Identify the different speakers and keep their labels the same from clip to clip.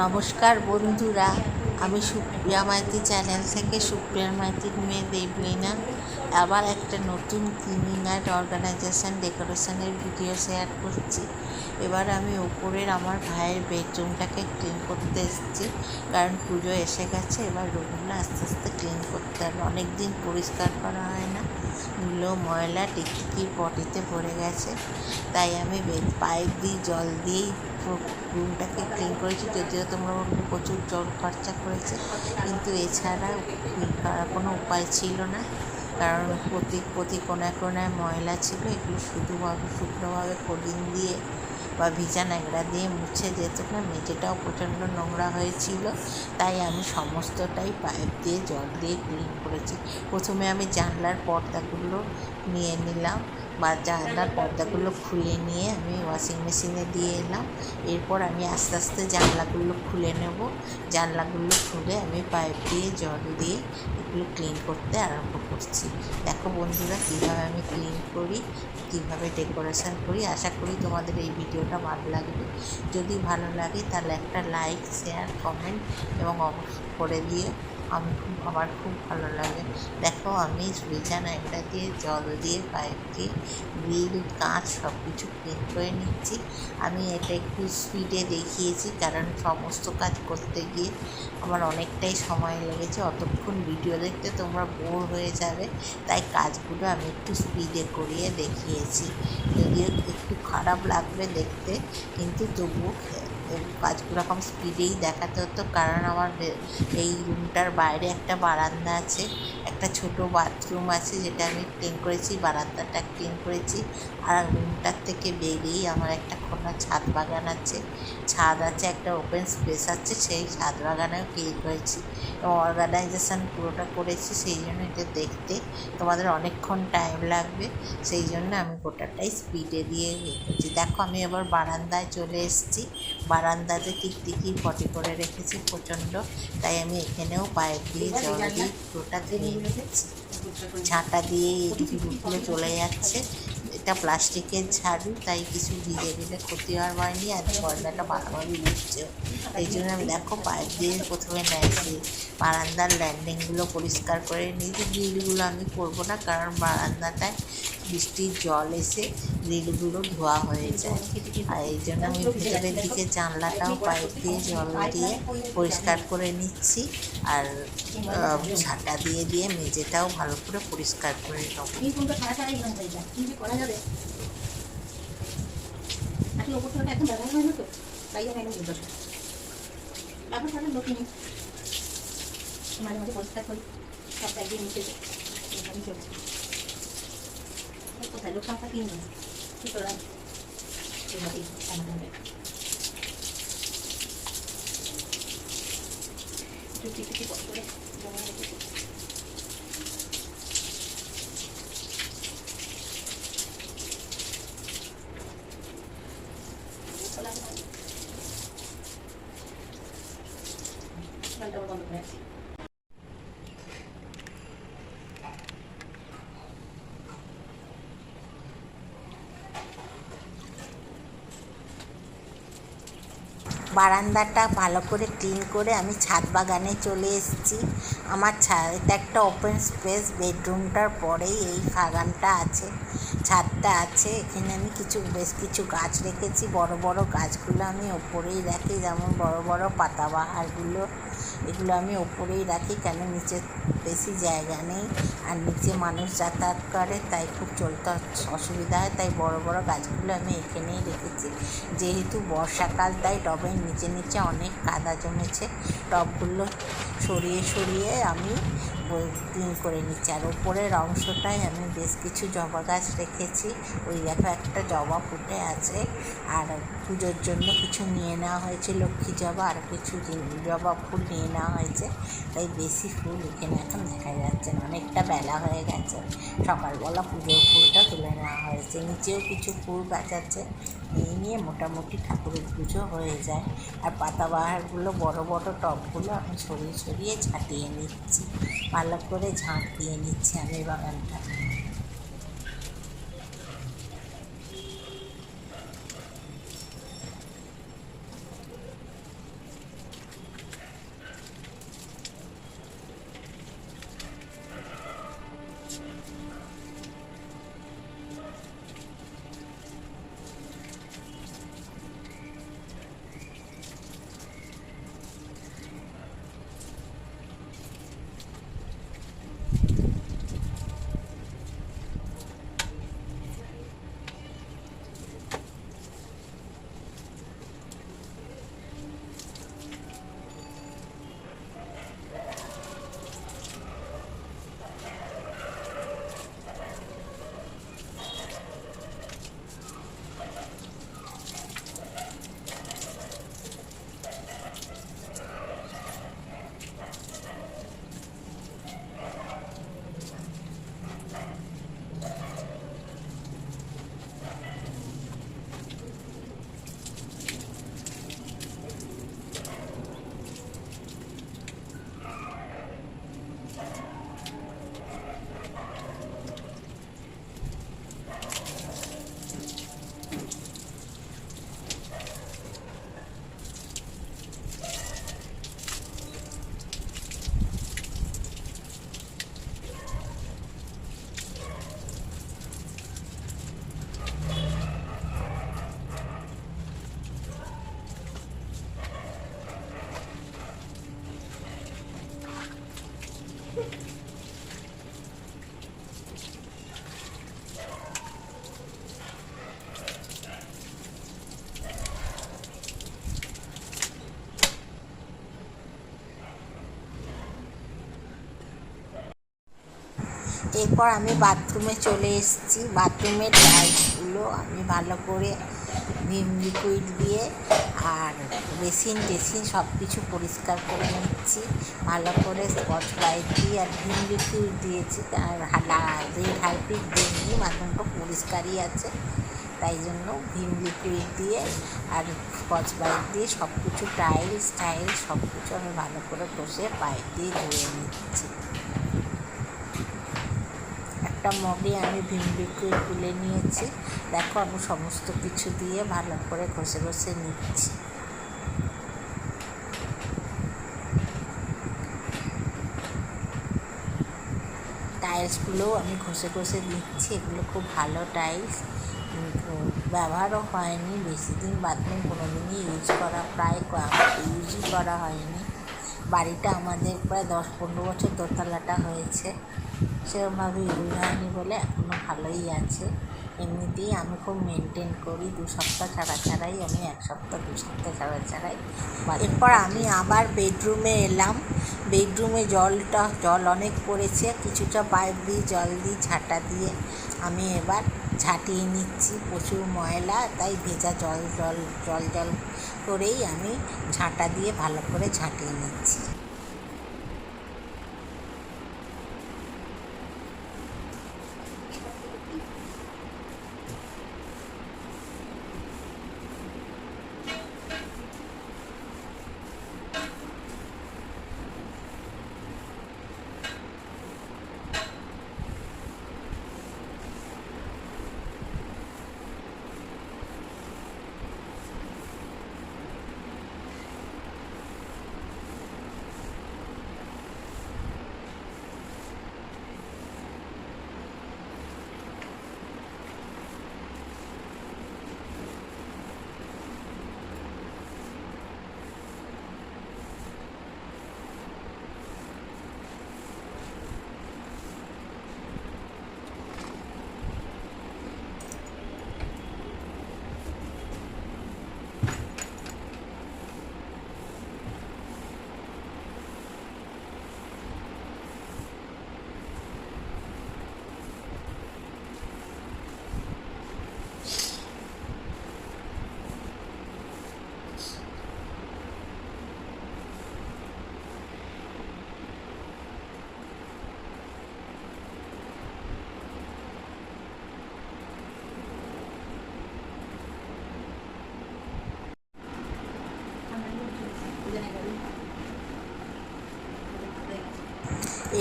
Speaker 1: নমস্কার বন্ধুরা, আমি সুপ্রিয়া মাইতি চ্যানেল থেকে সুপ্রিয়া মাইতির মেয়ে দেবলীনা আবার একটা নতুন ক্লিনিং অ্যান্ড অর্গানাইজেশন ডেকোরেশনের ভিডিও শেয়ার করছি। এবার আমি উপরের আমার ভাইয়ের বেডরুমটাকে ক্লিন করতে এসেছি, কারণ পুজো এসে গেছে। এবার রুমগুলো আস্তে আস্তে ক্লিন করতে হবে, অনেক দিন পরিষ্কার করা হয় না, ধুলো ময়লা টিকটিকি পটিতে পড়ে গেছে। তাই আমি পাইপ দিয়ে জল দিয়েই রুমটাকে ক্লিন করেছি। যদিও তোমরা বলবো প্রচুর জল খরচা করেছে, কিন্তু এছাড়া ক্লিন করার কোনো উপায় ছিল না, কারণ প্রতি কোনায় কোনায় ময়লা ছিল। এগুলো শুকনোভাবে কোডিং দিয়ে বা ভিজা ন্যাকড়া দিয়ে মুছে যেত না। মেঝেটাও প্রচণ্ড নোংরা হয়েছিল, তাই আমি সমস্তটাই পাইপ দিয়ে জল দিয়ে ক্লিন করেছি। প্রথমে আমি জানলার পর্দাগুলো নিয়ে নিলাম, বা জানলার পর্দাগুলো খুলে নিয়ে আমি ওয়াশিং মেশিনে দিয়ে এলাম। এরপর আমি আস্তে আস্তে জানলাগুলো খুলে নেব। জানলাগুলো খুলে আমি পাইপ দিয়ে জল দিয়ে এগুলো ক্লিন করতে আরম্ভ করছি। দেখো বন্ধুরা, কীভাবে আমি ক্লিন করি, কীভাবে ডেকোরেশন করি। আশা করি তোমাদের এই ভিডিওটা ভালো লাগবে। যদি ভালো লাগে তাহলে একটা লাইক, শেয়ার, কমেন্ট এবং করে দিয়ে আমার খুব ভালো লাগে। দেখো, আমি ভিজা ন্যাকড়া দিয়ে জল দিয়ে পাইপ দিয়ে গ্রিল, কাঁচ সব কিছু ক্লিন করে নিচ্ছি। আমি এটা একটু স্পিডে দেখিয়েছি, কারণ সমস্ত কাজ করতে গিয়ে আমার অনেকটাই সময় লেগেছে। অতক্ষণ ভিডিও দেখতে তোমরা বোর হয়ে যাবে, তাই কাজগুলো আমি একটু স্পিডে করিয়ে দেখিয়েছি। যদিও একটু খারাপ লাগবে দেখতে, কিন্তু তবুও কাজগুলো এখন স্পিডেই দেখাতে হতো, কারণ আমার এই রুমটার বাইরে একটা বারান্দা আছে, একটা ছোট বাথরুম আছে, যেটা আমি ক্লিন করেছি। বারান্দাটা ক্লিন করেছি। আর রুমটার থেকে বেরিয়েই আমার একটা খোলা ছাদ বাগান আছে, ছাদ আছে, একটা ওপেন স্পেস আছে, সেই ছাদ বাগানেও ক্লিন করেছি এবং অর্গানাইজেশন পুরোটা করেছি। সেই জন্য এটা দেখতে তোমাদের অনেকক্ষণ টাইম লাগবে, সেই জন্য আমি গোটাটাই স্পিডে দিয়ে রেখেছি। দেখো, আমি এবার বারান্দায় চলে এসেছি। বারান্দাতে টিকটিকি পটি করে রেখেছি প্রচণ্ড, তাই আমি এখানেও পাইপ দিয়ে জল দিয়ে পুরোটা ধুয়ে নিয়েছি। ঝাঁটা দিয়ে এদিকে চলে যাচ্ছে। এটা প্লাস্টিকের ঝাড়ু, তাই কিছু ভিজে গেলে ক্ষতি হওয়ার হয়নি, আর ঝর্ণাটা ভালোভাবে বুঝছে। এই জন্য আমি দেখো পাইপ দিয়ে প্রথমে বারান্দার ল্যান্ডিংগুলো পরিষ্কার করে নিয়েছি। গ্রিলগুলো আমি করবো না, কারণ বারান্দাটায় বৃষ্টির জল এসে গ্রিলগুলো ধোয়া হয়ে যায়। আর এই জন্য আমি ভেতরের দিকে জানলাটাও পাইপ দিয়ে জল দিয়ে পরিষ্কার করে নিচ্ছি, আর ঝাঁটা দিয়ে দিয়ে মেঝেটাও ভালো করে পরিষ্কার করে নেব।
Speaker 2: মাঝে মাঝে পরিষ্কার করি, সপ্তাহে একদিন নিচে চলছে। কোথায় লোক সংখ্যা কিনবে, সুতরাং এভাবেই একটু টিকি করে জমা রেখেছি। বন্ধ করে আছি।
Speaker 1: বারান্দাটা ভালো করে ক্লিন করে আমি ছাদ বাগানে চলে এসেছি। আমার এটা একটা ওপেন স্পেস, বেডরুমটার পরেই এই বাগানটা আছে, ছাদটা আছে। এখানে আমি বেশ কিছু গাছ রেখেছি। বড় বড় গাছগুলো আমি ওপরেই রাখি, যেমন বড় বড় পাতাবাহারগুলো, এগুলো আমি ওপরেই রাখি, কেন নিচে বেশি জায়গা নেই, আর নিচে মানুষ যাতায়াত করে, তাই খুব চলতে অসুবিধা হয়। তাই বড় বড় গাছগুলো আমি এখানেই রেখেছি। যেহেতু বর্ষাকাল, তাই টবের নিচে নিচে অনেক কাদা জমেছে। টবগুলো সরিয়ে সরিয়ে আমি ক্লিন করে নিচ্ছি। আর উপরের অংশটায় আমি বেশ কিছু জবা গাছ রেখেছি। ওই দেখো একটা জবা ফুটে আছে। আর পুজোর জন্য কিছু নিয়ে নেওয়া হয়েছে, লক্ষ্মী জবা আর কিছু জবা ফুল নিয়ে নেওয়া হয়েছে, তাই বেশি ফুল এখানে এখন দেখা যাচ্ছে না। অনেকটা বেলা হয়ে গেছে, সকালবেলা পুজোর ফুলটা তুলে নেওয়া হয়েছে। নিচেও কিছু ফুল গাছ আছে, এই নিয়ে মোটামুটি ঠাকুরের পুজো হয়ে যায়। আর পাতাবাহারগুলো, বড় বড় টবগুলো আমি সরিয়ে সরিয়ে ঝাঁটিয়ে নিচ্ছি, ভালো করে ঝাঁট দিয়ে নিচ্ছি আমি বাগানটা। এরপর আমি বাথরুমে চলে এসেছি। বাথরুমের টাইলসগুলো আমি ভালো করে ভিম লিকুইড দিয়ে আর বেসিন টেসিন সব কিছু পরিষ্কার করে নিচ্ছি ভালো করে। স্কচ ব্রাইট দিয়ে আর ভিম লিকুইড দিয়েছি, আর রেড হারপিক দিইনি, বাথরুমটা পরিষ্কারই আছে, তাই জন্য ভিম লিকুইড দিয়ে আর স্কচ ব্রাইট দিয়ে সব কিছু টাইলস সব কিছু আমি ভালো করে ঘষে পাইপ দিয়ে ধুয়ে নিচ্ছি। একটা মগে আমি ভিম লিকুইড তুলে নিয়েছি। দেখো আমি সমস্ত কিছু দিয়ে ভালো করে ঘষে নিচ্ছি। টাইলসগুলোও আমি ঘষে দিচ্ছি। এগুলো খুব ভালো টাইলস, ব্যবহারও হয়নি বেশি দিন, বাথরুম কোনো দিনই ইউজই করা হয়নি। বাড়িটা আমাদের প্রায় 10-15 বছর দোতলাটা হয়েছে, সেরকমভাবে ইউজ হয়নি বলে এখনও ভালোই আছে। এমনিতেই আমি খুব মেনটেন করি, 2 সপ্তাহ ছাড়াই আমি 1 সপ্তাহ 2 সপ্তাহ ছাড়াই। এরপর আমি আবার বেডরুমে এলাম। বেডরুমে জল অনেক পড়েছে, কিছুটা পাইপ দিয়ে জল দিয়ে ঝাঁটা দিয়ে আমি এবার ঝাঁটিয়ে নিচ্ছি। প্রচুর ময়লা, তাই ভেজা জল করেই আমি ঝাঁটা দিয়ে ভালো করে ঝাঁটিয়ে নিচ্ছি।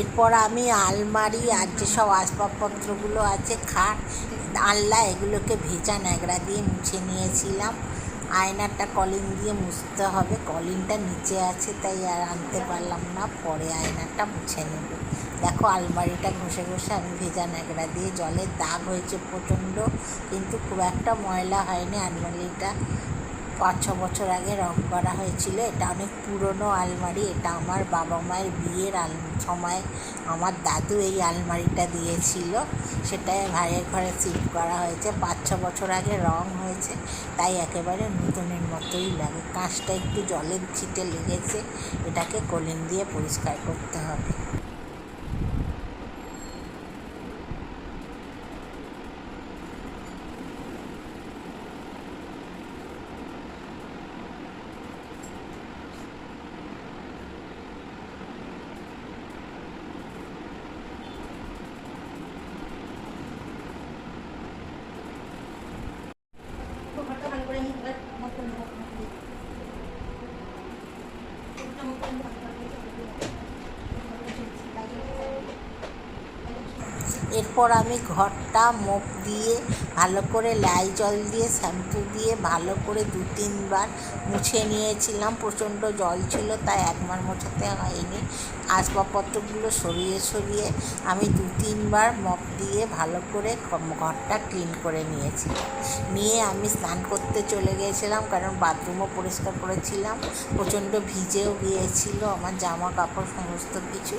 Speaker 1: এরপর আমি আলমারি আর যেসব আসবাবপত্রগুলো আছে, খাট, আলনা, এগুলোকে ভেজা ন্যাকড়া দিয়ে মুছে নিয়েছিলাম। আয়নাটা কলিং দিয়ে মুছতে হবে, কলিংটা নিচে আছে তাই আর আনতে পারলাম না, পরে আয়নাটা মুছে নেব। দেখো আলমারিটা ঘষে আমি ভেজা ন্যাকড়া দিয়ে, জলের দাগ হয়েছে প্রচণ্ড, কিন্তু খুব একটা ময়লা হয়নি। আলমারিটা 5-6 বছর আগে রং করা হয়েছিল। এটা অনেক পুরনো আলমারি। এটা আমার বাবা মায়ের বিয়ের সময় আমার দাদু এই আলমারিটা দিয়েছিল, সেটাই ভাইয়ের ঘরে শিফট করা হয়েছে। 5-6 বছর আগে রং হয়েছে, তাই একেবারে নতুনের মতোই লাগে। কাঁচটা একটু জলের ছিটে লেগেছে, এটাকে কলিং দিয়ে পরিষ্কার করতে হবে।
Speaker 2: ঘরটা ভালো করে নিয়ে এবার মত করে নেবো।
Speaker 1: এরপর আমি ঘরটা মপ দিয়ে ভালো করে লাইজল দিয়ে শ্যাম্পু দিয়ে ভালো করে 2-3 বার মুছে নিয়েছিলাম। প্রচণ্ড জল ছিল তাই একবার মোছাতে হয়নি। আসবাবপত্রগুলো সরিয়ে আমি 2-3 বার মপ দিয়ে ভালো করে ঘরটা ক্লিন করে নিয়েছি। নিয়ে আমি স্নান করতে চলে গিয়েছিলাম, কারণ বাথরুমও পরিষ্কার করেছিলাম, প্রচণ্ড ভিজেও গিয়েছিল আমার জামা কাপড় সমস্ত কিছু।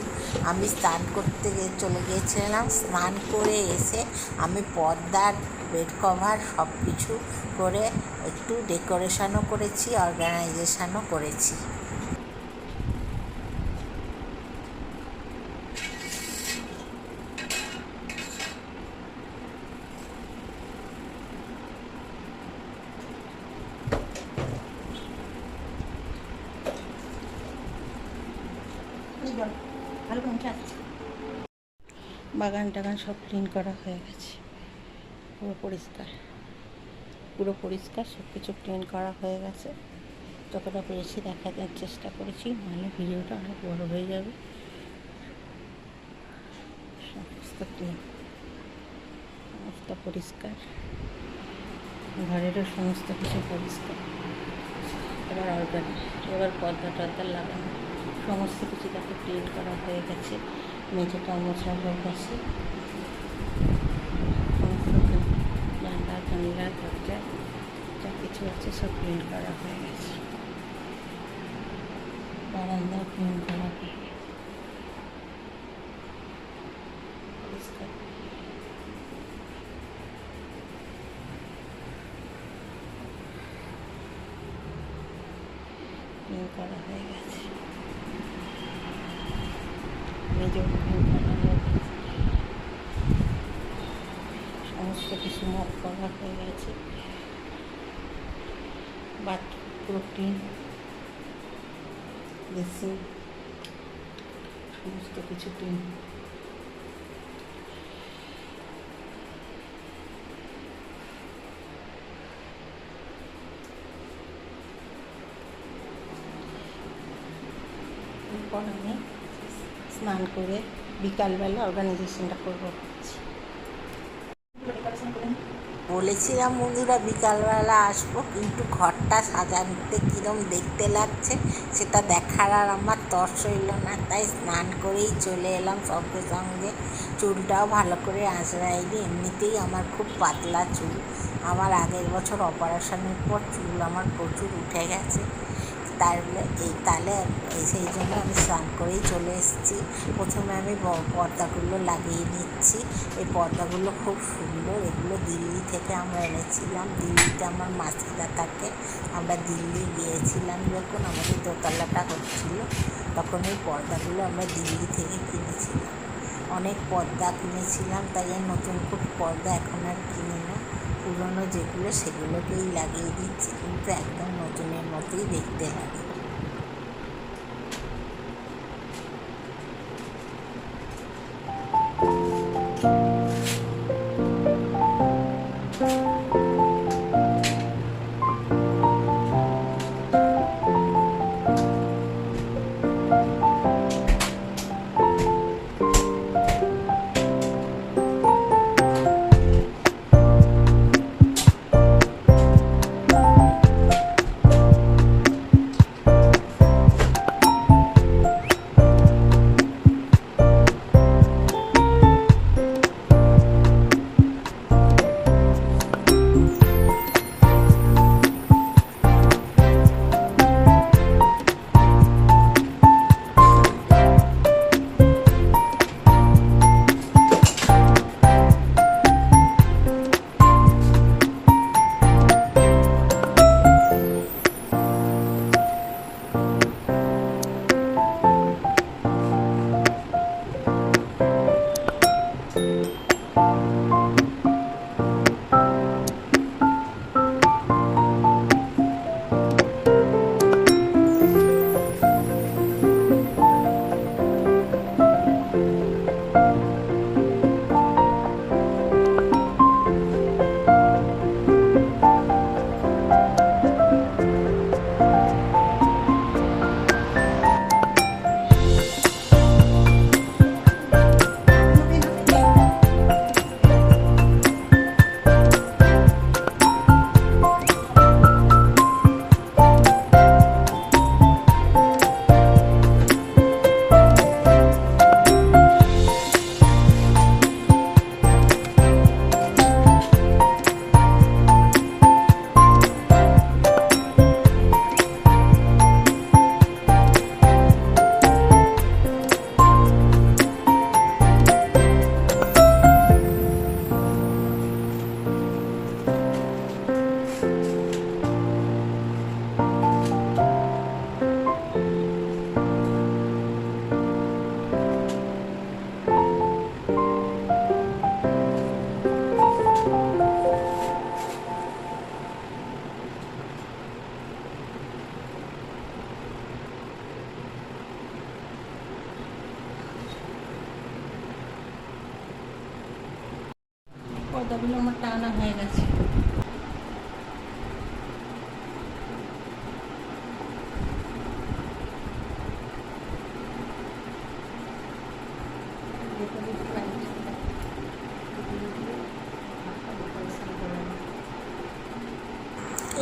Speaker 1: আমি স্নান করতে চলে গিয়েছিলাম। স্নান করে এসে আমি পর্দার বেড কভার সব কিছু করে একটু ডেকোরেশনও করেছি, অর্গানাইজেশনও করেছি।
Speaker 2: বলো ভালো করে মুছে আসছে।
Speaker 1: বাগান টাগান সব ক্লিন করা হয়ে গেছে, পুরো পরিষ্কার, পুরো পরিষ্কার, সব কিছু ক্লিন করা হয়ে গেছে। যতটা পেরেছি দেখানোর চেষ্টা করেছি, নাহলে ভিডিওটা অনেক বড় হয়ে যাবে। সমস্ত ক্লিন, সমস্ত পরিষ্কার, ঘরেরও সমস্ত কিছু পরিষ্কার। এবার অর্গানিক, এবার পর্দা টর্দা লাগানো, সমস্ত কিছু তাকে ক্লিন করা হয়ে গেছে। মেঝেটা মোছা হয়ে গেছে, সমস্ত জানলা জানলা দরজা যা কিছু আছে সব ক্লিন করা হয়ে গেছে। বারান্দা ক্লিন করা হয়ে গেছে, পরিষ্কার। ক্লিন করা হয়ে গেছে, মেঝেও ক্লিন করা হয়ে গেছে, সমস্ত কিছু মপ করা হয়ে গেছে। বাথরুম পুরো ক্লিন, বেসিন সমস্ত কিছু ক্লিন। এরপর আমি স্নান করে বিকালবেলা অর্গানাইজেশনটা করবো।
Speaker 2: ডেকোরেশন করে নিই।
Speaker 1: বলেছিলাম বন্ধুরা বিকালবেলা আসবো, কিন্তু ঘরটা সাজাতে কীরকম দেখতে লাগছে সেটা দেখার আর আমার তর্স হইল না, তাই স্নান করেই চলে এলাম। সঙ্গে সঙ্গে চুলটাও ভালো করে আঁচড়াইনি, এমনিতেই আমার খুব পাতলা চুল। আমার আগের বছর অপারেশনের পর চুল আমার প্রচুর উঠে গেছে, তাহলে সেই জন্য আমি স্নান করেই চলে এসেছি। প্রথমে আমি পর্দাগুলো লাগিয়ে নিচ্ছি। এই পর্দাগুলো খুব সুন্দর, এগুলো দিল্লি থেকে আমরা এনেছিলাম। দিল্লিতে আমার মাসিরা থাকে, আমরা দিল্লি গিয়েছিলাম যখন, আমাদের দোতলাটা হচ্ছিল, তখন এই পর্দাগুলো আমরা দিল্লি থেকে কিনেছিলাম। অনেক পর্দা কিনেছিলাম, তাই আর নতুন খুব পর্দা এখন আর কিনি না। পুরনো যেগুলো সেগুলোকেই লাগিয়ে দিচ্ছি, কিন্তু একদম নতুনের মতোই দেখতে লাগে।
Speaker 2: পর্দাগুলো আমার টানা হয়ে গেছে।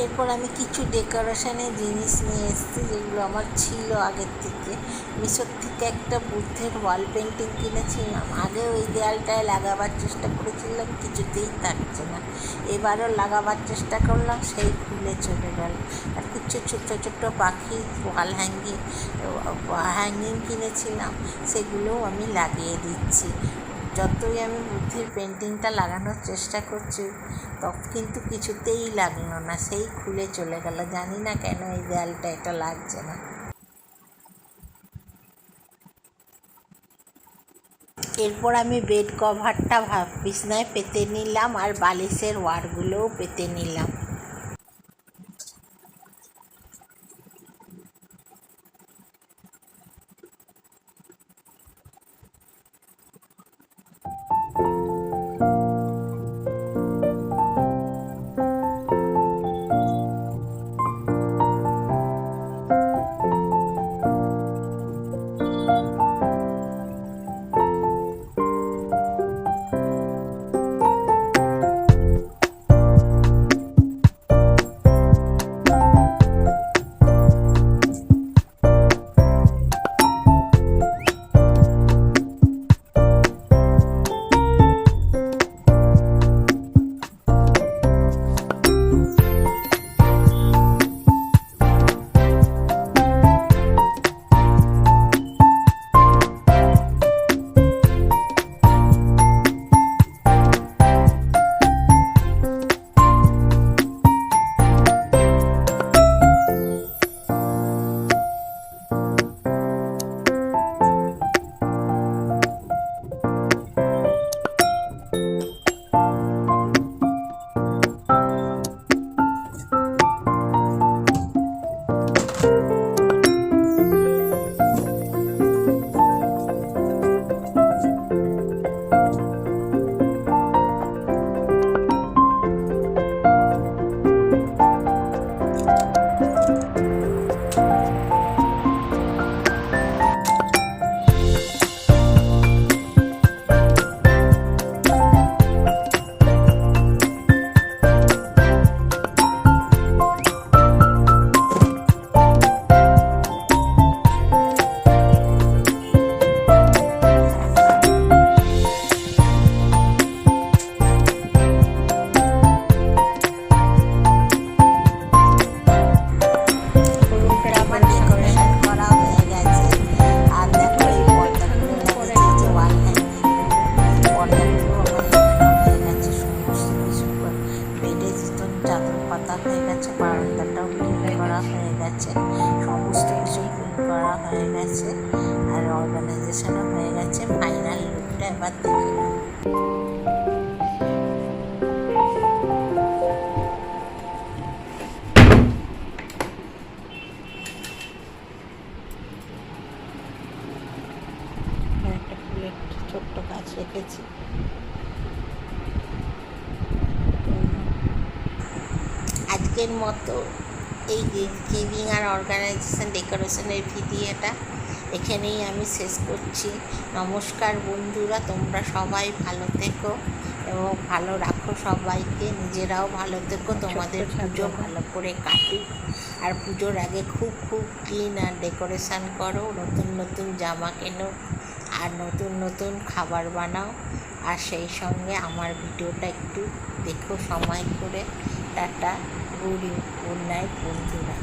Speaker 1: এরপর আমি কিছু ডেকোরেশনের জিনিস নিয়ে এসেছি, যেগুলো আমার ছিল আগের থেকে। মিশোর থেকে একটা বুদ্ধের ওয়াল পেন্টিং কিনেছিলাম। আগে ওই দেয়ালটায় লাগাবার চেষ্টা করেছিলাম, কিছুতেই থাকছে না। এবারও লাগাবার চেষ্টা করলাম, সেই খুলে চলে গেল। আর কিছু ছোট্টো ছোট্টো পাখি ওয়াল হ্যাঙ্গিং কিনেছিলাম, সেগুলোও আমি লাগিয়ে দিচ্ছি। যতই আমি বুদ্ধির পেন্টিংটা লাগানোর চেষ্টা করছি, কিন্তু কিছুতেই লাগলো না, সেই খুলে চলে গেল। জানি না কেন এই দেয়ালটা এটা লাগছে না। এরপর আমি বেড কভারটা বিছনায় পেতে নিলাম, আর বালিশের ওয়ারগুলোও পেতে নিলাম। সমস্ত কিছু প্রিন্ট করা হয়ে গেছে, আর অর্গানাইজেশনও হয়ে গেছে। ফাইনাল লুকটা এবার দেখে নিন। একটা ফুলের ছোট্ট গাছ রেখেছি। আজকের মতো এই গিভিং আর অর্গানাইজেশন ডেকোরেশনের ভিডিওটা এখানেই আমি শেষ করছি। নমস্কার বন্ধুরা, তোমরা সবাই ভালো থেকো এবং ভালো রাখো সবাইকে, নিজেরাও ভালো থেকো, তোমাদের পুজো ভালো করে কাটুক। আর পুজোর আগে খুব ক্লিন আর ডেকোরেশন করো, নতুন নতুন জামা কেনো আর নতুন নতুন খাবার বানাও। আর সেই সঙ্গে আমার ভিডিওটা একটু দেখো সময় করে। টাটা, গুড নাইট বন্ধুরা।